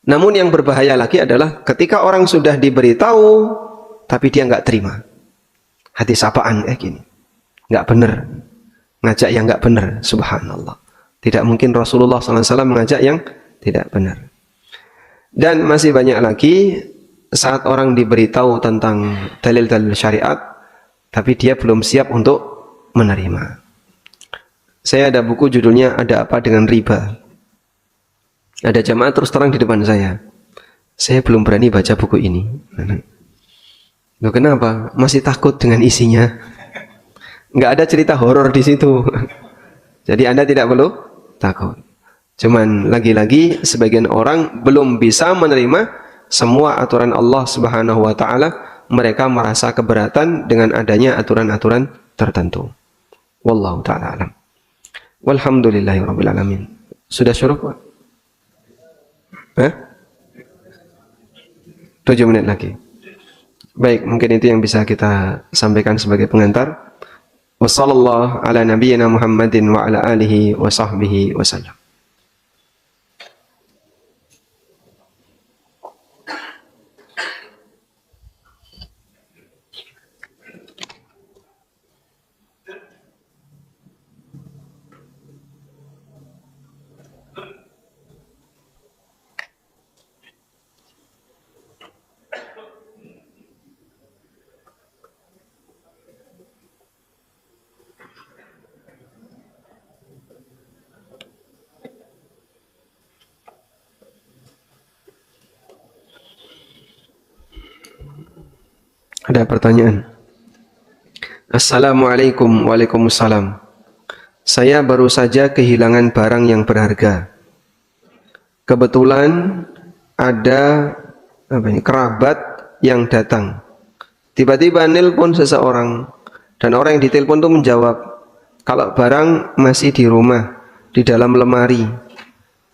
Namun yang berbahaya lagi adalah ketika orang sudah diberitahu, tapi dia nggak terima. Hadis apaan kayak gini? Nggak benar. Ngajak yang nggak benar. Subhanallah. Tidak mungkin Rasulullah SAW mengajak yang tidak benar. Dan masih banyak lagi saat orang diberitahu tentang dalil-dalil syariat, tapi dia belum siap untuk menerima. Saya ada buku judulnya Ada Apa Dengan Riba. Ada jamaah terus terang di depan saya. Saya belum berani baca buku ini. Loh, kenapa? Masih takut dengan isinya. Nggak ada cerita horor di situ. Jadi Anda tidak perlu takut. Cuman lagi-lagi sebagian orang belum bisa menerima semua aturan Allah Subhanahu wa taala. Mereka merasa keberatan dengan adanya aturan-aturan tertentu. Wallahu taala alam. Walhamdulillahirabbil alamin. Sudah syuruk, Pak? 7 menit lagi. Baik, mungkin itu yang bisa kita sampaikan sebagai pengantar. Wassallallahu ala nabiyyina Muhammadin wa ala alihi wa sahbihi wasallam. Ada pertanyaan? Assalamualaikum. Waalaikumsalam. Saya baru saja kehilangan barang yang berharga. Kebetulan ada kerabat yang datang. Tiba-tiba nelpon seseorang dan orang yang ditelepon itu menjawab, kalau barang masih di rumah, di dalam lemari,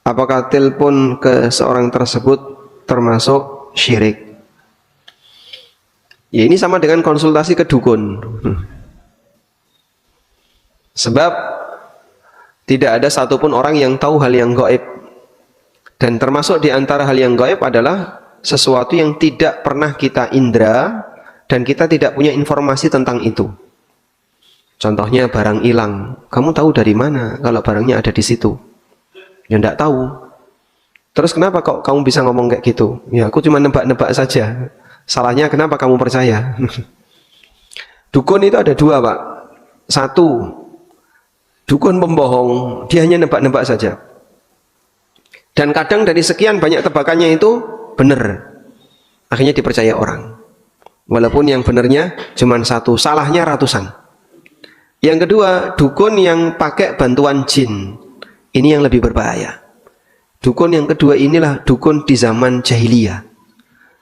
apakah telepon ke seorang tersebut termasuk syirik? Ya, ini sama dengan konsultasi ke dukun. Sebab tidak ada satupun orang yang tahu hal yang gaib. Dan termasuk di antara hal yang gaib adalah sesuatu yang tidak pernah kita indra dan kita tidak punya informasi tentang itu. Contohnya barang hilang. Kamu tahu dari mana kalau barangnya ada di situ? Ya enggak tahu. Terus kenapa kok kamu bisa ngomong kayak gitu? Ya aku cuma nebak-nebak saja. Salahnya kenapa kamu percaya? Dukun itu ada dua, Pak. Satu, dukun pembohong, dia hanya nebak-nebak saja. Dan kadang dari sekian banyak tebakannya itu benar. Akhirnya dipercaya orang. Walaupun yang benarnya cuma satu, salahnya ratusan. Yang kedua, dukun yang pakai bantuan jin. Ini yang lebih berbahaya. Dukun yang kedua inilah dukun di zaman jahiliyah.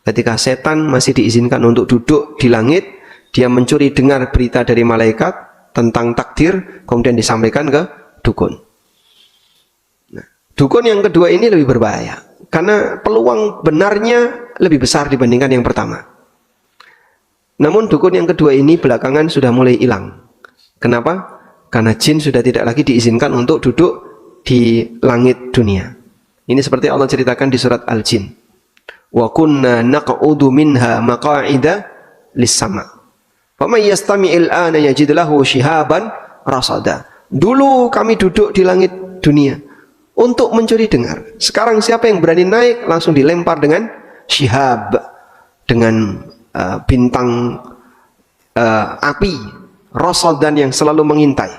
Ketika setan masih diizinkan untuk duduk di langit, dia mencuri dengar berita dari malaikat tentang takdir, kemudian disampaikan ke dukun. Nah, dukun yang kedua ini lebih berbahaya, karena peluang benarnya lebih besar dibandingkan yang pertama. Namun dukun yang kedua ini belakangan sudah mulai hilang. Kenapa? Karena jin sudah tidak lagi diizinkan untuk duduk di langit dunia. Ini seperti Allah ceritakan di surat Al-Jin. Wa kunna naq'udu minha maqa'ida lis-sama'. Faman yastami'il ana yajid lahu shihaban rasada. Dulu kami duduk di langit dunia untuk mencuri dengar. Sekarang siapa yang berani naik langsung dilempar dengan shihab, dengan bintang api rasadan yang selalu mengintai.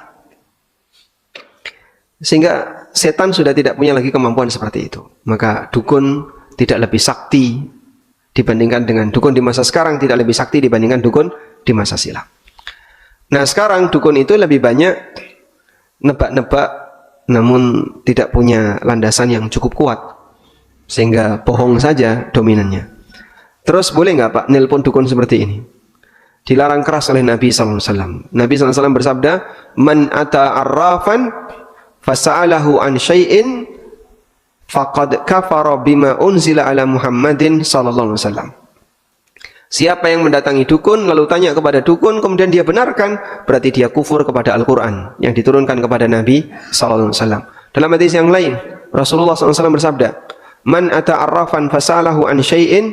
Sehingga setan sudah tidak punya lagi kemampuan seperti itu. Maka dukun tidak lebih sakti dibandingkan dengan dukun di masa sekarang, tidak lebih sakti dibandingkan dukun di masa silam. Nah, sekarang dukun itu lebih banyak nebak-nebak namun tidak punya landasan yang cukup kuat, sehingga bohong saja dominannya. Terus boleh nggak Pak nelpon dukun seperti ini? Dilarang keras oleh Nabi SAW. Nabi SAW bersabda, man ata arrafan fasa'alahu an syai'in faqad kafara bima unzila ala Muhammadin sallallahu alaihi wasallam. Siapa yang mendatangi dukun lalu tanya kepada dukun kemudian dia benarkan, berarti dia kufur kepada Al-Qur'an yang diturunkan kepada Nabi sallallahu alaihi wasallam. Dalam hadis yang lain, Rasulullah SAW bersabda, "Man ata arrafan fasalahu an syai'in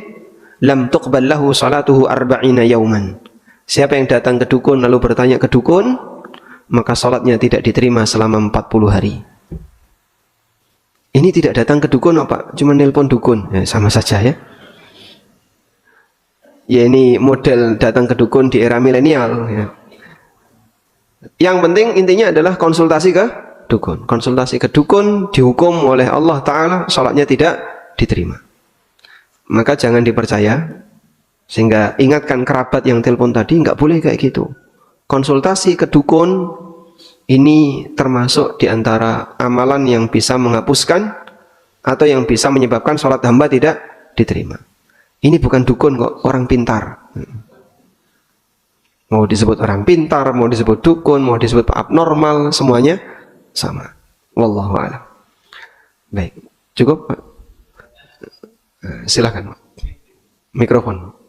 lam tuqbal lahu salatuhu arba'ina yauman." Siapa yang datang ke dukun lalu bertanya ke dukun, maka salatnya tidak diterima selama 40 hari. Ini tidak datang ke dukun, Pak, cuma nelpon dukun, ya, sama saja ya. Ya ini model datang ke dukun di era milenial. Ya. Yang penting intinya adalah konsultasi ke dukun. Konsultasi ke dukun dihukum oleh Allah Ta'ala sholatnya tidak diterima. Maka jangan dipercaya. Sehingga ingatkan kerabat yang telepon tadi, nggak boleh kayak gitu. Konsultasi ke dukun ini termasuk diantara amalan yang bisa menghapuskan atau yang bisa menyebabkan sholat hamba tidak diterima. Ini bukan dukun kok, orang pintar. Mau disebut orang pintar, mau disebut dukun, mau disebut abnormal, semuanya sama. Wallahu a'lam. Baik, cukup? Silakan. Mikrofon.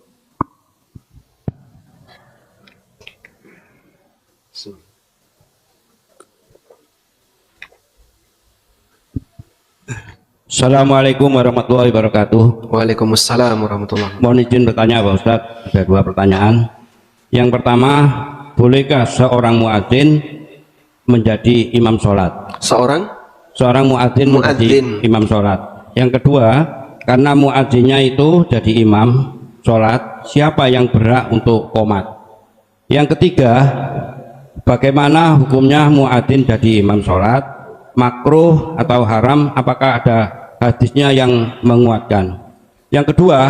Assalamualaikum warahmatullahi wabarakatuh. Waalaikumsalam warahmatullahi wabarakatuh. Mohon izin bertanya Pak Ustadz, ada 2 pertanyaan. Yang pertama, bolehkah seorang muadzin menjadi imam sholat? Seorang muadzin menjadi imam sholat. Yang kedua, karena muadzinnya itu jadi imam sholat, siapa yang berhak untuk qomat? Yang ketiga, bagaimana hukumnya muadzin jadi imam sholat? Makruh atau haram? Apakah ada hadisnya yang menguatkan? Yang kedua,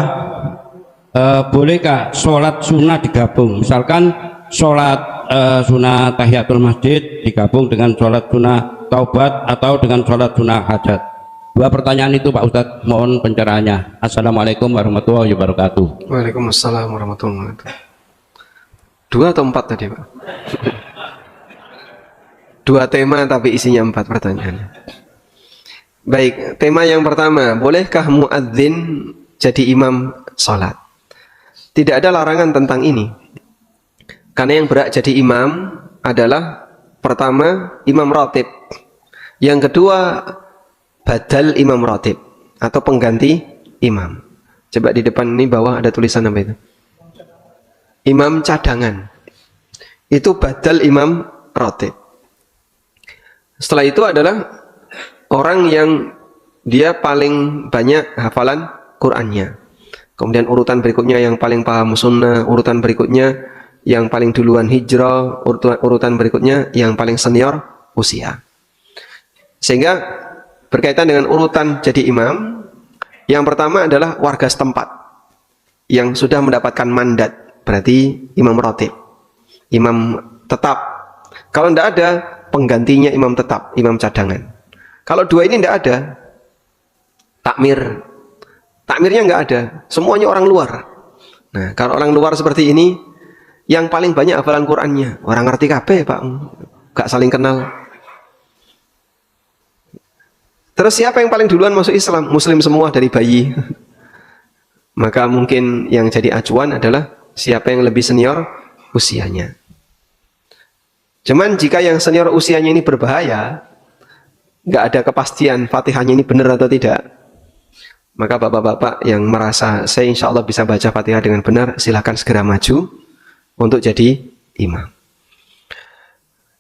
bolehkah sholat sunnah digabung? Misalkan sholat sunnah tahiyatul masjid digabung dengan sholat sunnah taubat atau dengan sholat sunnah hajat. 2 pertanyaan itu Pak Ustadz, mohon pencerahannya. Assalamualaikum warahmatullahi wabarakatuh. Waalaikumsalam warahmatullahi wabarakatuh. 2 atau 4 tadi Pak? 2 tema tapi isinya 4 pertanyaan. Baik, tema yang pertama, bolehkah muadzin jadi imam sholat? Tidak ada larangan tentang ini. Karena yang berhak jadi imam adalah pertama imam ratib, yang kedua badal imam ratib atau pengganti imam. Coba di depan ini bawah ada tulisan apa itu? Imam cadangan. Itu badal imam ratib. Setelah itu adalah orang yang dia paling banyak hafalan Qur'annya. Kemudian urutan berikutnya yang paling paham sunnah, urutan berikutnya yang paling duluan hijrah, urutan berikutnya yang paling senior usia. Sehingga berkaitan dengan urutan jadi imam, yang pertama adalah warga setempat yang sudah mendapatkan mandat, berarti imam ratib, imam tetap. Kalau tidak ada, penggantinya imam tetap, imam cadangan. Kalau 2 ini tidak ada, takmirnya nggak ada, semuanya orang luar. Nah, kalau orang luar seperti ini, yang paling banyak hafalan Qur'annya, orang ngerti kabeh Pak, nggak saling kenal. Terus siapa yang paling duluan masuk Islam? Muslim semua dari bayi. Maka mungkin yang jadi acuan adalah siapa yang lebih senior usianya. Cuman jika yang senior usianya ini berbahaya, nggak ada kepastian Fatihahnya ini benar atau tidak, maka bapak-bapak yang merasa saya insya Allah bisa baca Fatihah dengan benar, silahkan segera maju untuk jadi imam.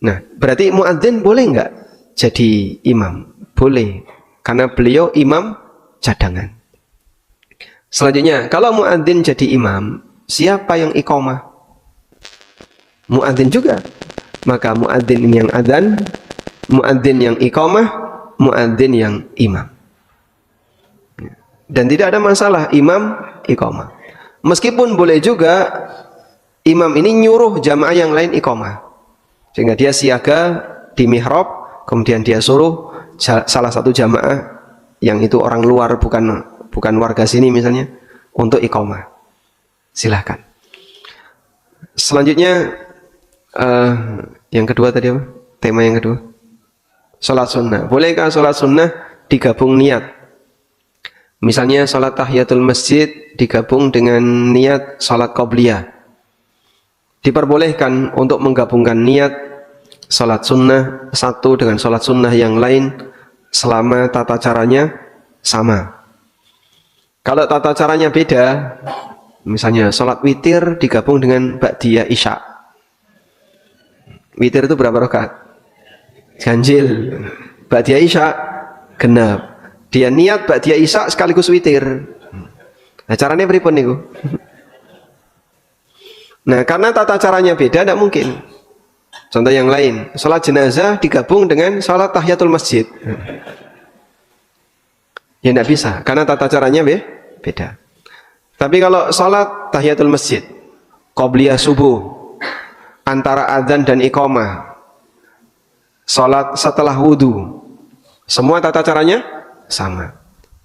Nah, berarti muadzin boleh nggak jadi imam? Boleh, karena beliau imam cadangan. Selanjutnya, kalau muadzin jadi imam, siapa yang iqamah? Muadzin juga. Maka muadzin yang adzan, muadzin yang iqamah, muadzin yang imam. Dan tidak ada masalah imam iqamah. Meskipun boleh juga imam ini nyuruh jamaah yang lain iqamah. Sehingga dia siaga di mihrab, kemudian dia suruh salah satu jamaah yang itu orang luar, bukan warga sini misalnya, untuk iqamah. Silahkan. Selanjutnya yang kedua tadi apa? Tema yang kedua, sholat sunnah. Bolehkah sholat sunnah digabung niat? Misalnya sholat tahiyatul masjid digabung dengan niat sholat qabliyah. Diperbolehkan untuk menggabungkan niat sholat sunnah satu dengan sholat sunnah yang lain selama tata caranya sama. Kalau tata caranya beda, misalnya sholat witir digabung dengan ba'diyah isya. Witir itu berapa rakaat? Ganjil. Ba'diyah isya genap. Dia niat ba'diyah isya sekaligus witir. Nah, caranya pripun niku? Nah, karena tata caranya beda, tidak mungkin. Contoh yang lain, sholat jenazah digabung dengan sholat tahiyatul masjid. Ya tidak bisa, karena tata caranya beda. Tapi kalau sholat tahiyatul masjid, qobliyah subuh, antara adzan dan iqamah, sholat setelah wudhu, semua tata caranya sama.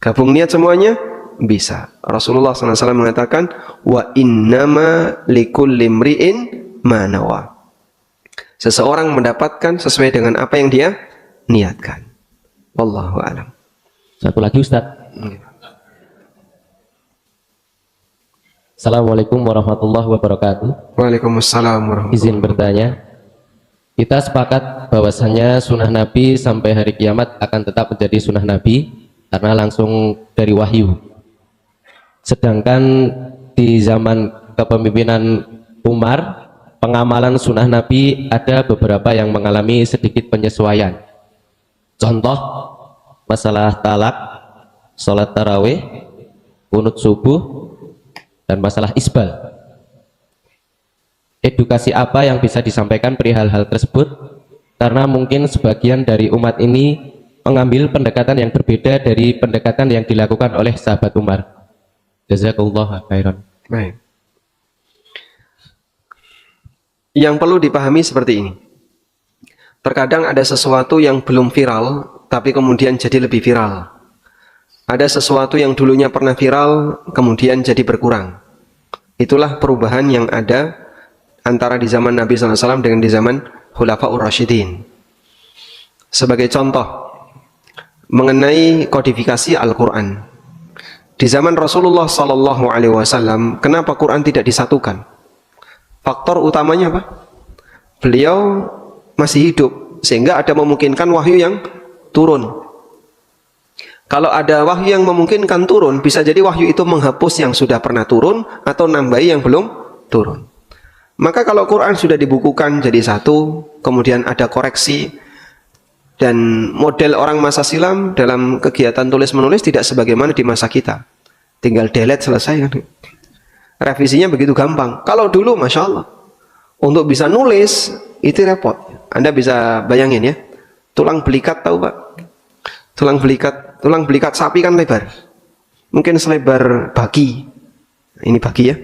Gabung niat semuanya bisa. Rasulullah SAW mengatakan, wa innama likulli imri'in ma nawa. Seseorang mendapatkan sesuai dengan apa yang dia niatkan. Wallahu a'lam. Satu lagi Ustaz. Assalamualaikum warahmatullahi wabarakatuh. Waalaikumsalam warahmatullahi Izin bertanya. Kita sepakat bahwasanya sunnah Nabi sampai hari kiamat akan tetap menjadi sunnah Nabi karena langsung dari wahyu. Sedangkan di zaman kepemimpinan Umar, pengamalan sunnah Nabi ada beberapa yang mengalami sedikit penyesuaian. Contoh, masalah talak, sholat tarawih, kunut subuh, dan masalah isbal. Edukasi apa yang bisa disampaikan perihal hal tersebut? Karena mungkin sebagian dari umat ini mengambil pendekatan yang berbeda dari pendekatan yang dilakukan oleh sahabat Umar. Jazakallahu khairan. Baik. Yang perlu dipahami seperti ini. Terkadang ada sesuatu yang belum viral, tapi kemudian jadi lebih viral. Ada sesuatu yang dulunya pernah viral, kemudian jadi berkurang. Itulah perubahan yang ada antara di zaman Nabi SAW dengan di zaman Khulafaur Rasyidin. Sebagai contoh, mengenai kodifikasi Al-Quran. Di zaman Rasulullah SAW, kenapa Quran tidak disatukan? Faktor utamanya apa? Beliau masih hidup, sehingga ada memungkinkan wahyu yang turun. Kalau ada wahyu yang memungkinkan turun, bisa jadi wahyu itu menghapus yang sudah pernah turun atau nambahi yang belum turun. Maka kalau Quran sudah dibukukan jadi satu, kemudian ada koreksi, dan model orang masa silam dalam kegiatan tulis-menulis tidak sebagaimana di masa kita. Tinggal delete selesai kan. Revisinya begitu gampang. Kalau dulu Masya Allah, untuk bisa nulis itu repot. Anda bisa bayangin ya, tulang belikat tahu Pak? Tulang belikat sapi kan lebar. Mungkin selebar bagi. Ini bagi ya.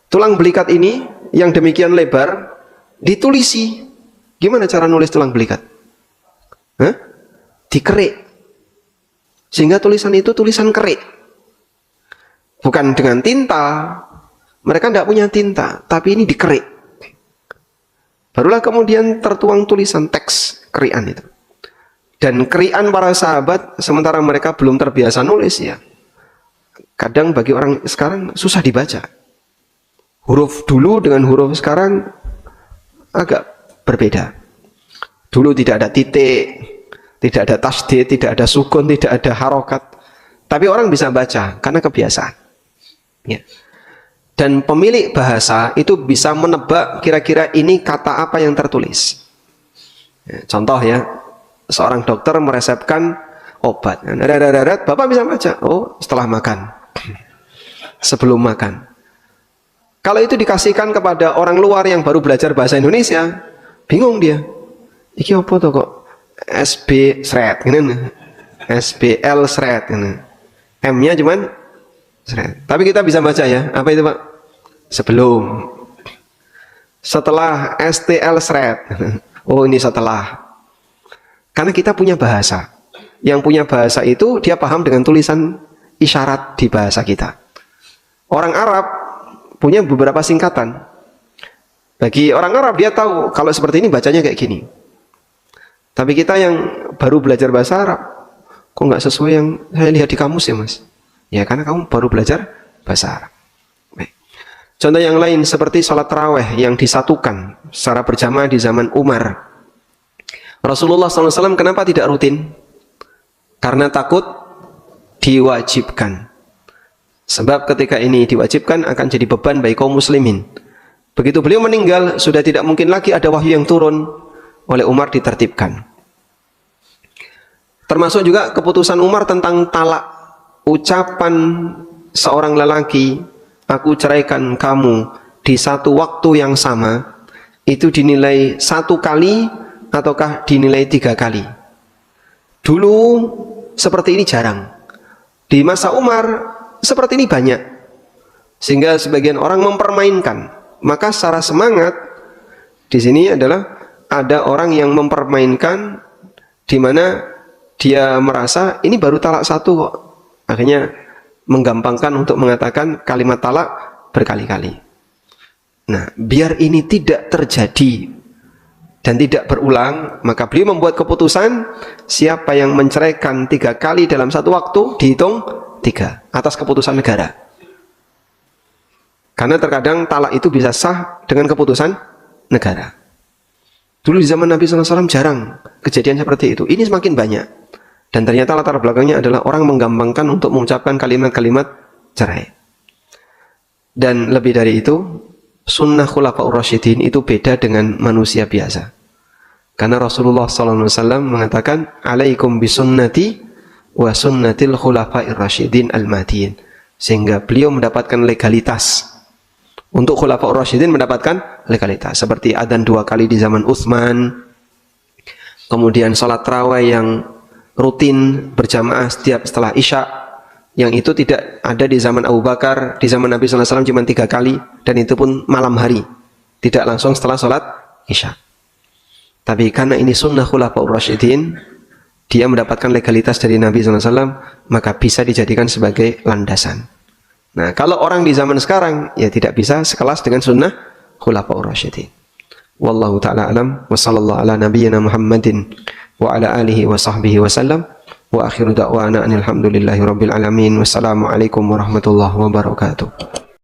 Tulang belikat ini yang demikian lebar ditulisi. Gimana cara nulis tulang belikat? Hah? Dikerik. Sehingga tulisan itu tulisan kerik. Bukan dengan tinta. Mereka tidak punya tinta, tapi ini dikerik. Barulah kemudian tertuang tulisan teks kerikan itu. Dan kerian para sahabat, sementara mereka belum terbiasa nulis ya. Kadang bagi orang sekarang susah dibaca. Huruf dulu dengan huruf sekarang agak berbeda. Dulu tidak ada titik, tidak ada tasdid, tidak ada sukun, tidak ada harokat. Tapi orang bisa baca karena kebiasaan. Ya. Dan pemilik bahasa itu bisa menebak kira-kira ini kata apa yang tertulis. Ya, contoh ya. Seorang dokter meresepkan obat. Bapak bisa baca. Oh, setelah makan. Sebelum makan. Kalau itu dikasihkan kepada orang luar yang baru belajar bahasa Indonesia, bingung dia. Iki apa tuh kok? SB seret. SBL seret. M-nya cuman seret. Tapi kita bisa baca ya. Apa itu Pak? Sebelum. Setelah STL seret. Oh, ini setelah. Karena kita punya bahasa. Yang punya bahasa itu dia paham dengan tulisan isyarat di bahasa kita. Orang Arab punya beberapa singkatan. Bagi orang Arab dia tahu kalau seperti ini bacanya kayak gini. Tapi kita yang baru belajar bahasa Arab, kok nggak sesuai yang saya lihat di kamus ya Mas? Ya karena kamu baru belajar bahasa Arab. Baik. Contoh yang lain seperti sholat tarawih yang disatukan secara berjamaah di zaman Umar. Rasulullah SAW kenapa tidak rutin? Karena takut diwajibkan. Sebab ketika ini diwajibkan akan jadi beban bagi kaum muslimin. Begitu beliau meninggal, sudah tidak mungkin lagi ada wahyu yang turun. Oleh Umar ditertibkan. Termasuk juga keputusan Umar tentang talak. Ucapan seorang lelaki, aku ceraikan kamu di satu waktu yang sama. itu dinilai 1 kali ataukah dinilai 3 kali. Dulu seperti ini jarang. Di masa Umar seperti ini banyak. Sehingga sebagian orang mempermainkan. Maka secara semangat di sini adalah ada orang yang mempermainkan, di mana dia merasa ini baru talak 1 kok. Akhirnya menggampangkan untuk mengatakan kalimat talak berkali-kali. Nah, biar ini tidak terjadi dan tidak berulang, maka beliau membuat keputusan siapa yang menceraikan 3 kali dalam 1 waktu dihitung 3 atas keputusan negara. Karena terkadang talak itu bisa sah dengan keputusan negara. Dulu di zaman Nabi SAW jarang kejadian seperti itu. Ini semakin banyak. Dan ternyata latar belakangnya adalah orang menggampangkan untuk mengucapkan kalimat-kalimat cerai. Dan lebih dari itu, sunnah khulafaur rasyidin itu beda dengan manusia biasa. Karena Rasulullah SAW mengatakan, alaikum bisunnati wa sunnatil khulafair rasyidin al-mahdiin. Sehingga beliau mendapatkan legalitas. Untuk khulafaur rasyidin mendapatkan legalitas. Seperti adzan 2 kali di zaman Utsman. Kemudian sholat tarawih yang rutin berjamaah setiap setelah Isya. Yang itu tidak ada di zaman Abu Bakar. Di zaman Nabi SAW cuma 3 kali. Dan itu pun malam hari. Tidak langsung setelah sholat Isya. Tapi karena ini sunnah khulafaur rasyidin, dia mendapatkan legalitas dari Nabi SAW, maka bisa dijadikan sebagai landasan. Nah, kalau orang di zaman sekarang, ya tidak bisa sekelas dengan sunnah khulafaur rasyidin. Wallahu ta'ala alam, wa sallallahu ala nabiyyina Muhammadin wa ala alihi wa sahbihi wa sallam, wa akhiru da'wana anil hamdulillahi rabbil alamin, wassalamu alaikum warahmatullahi wabarakatuh.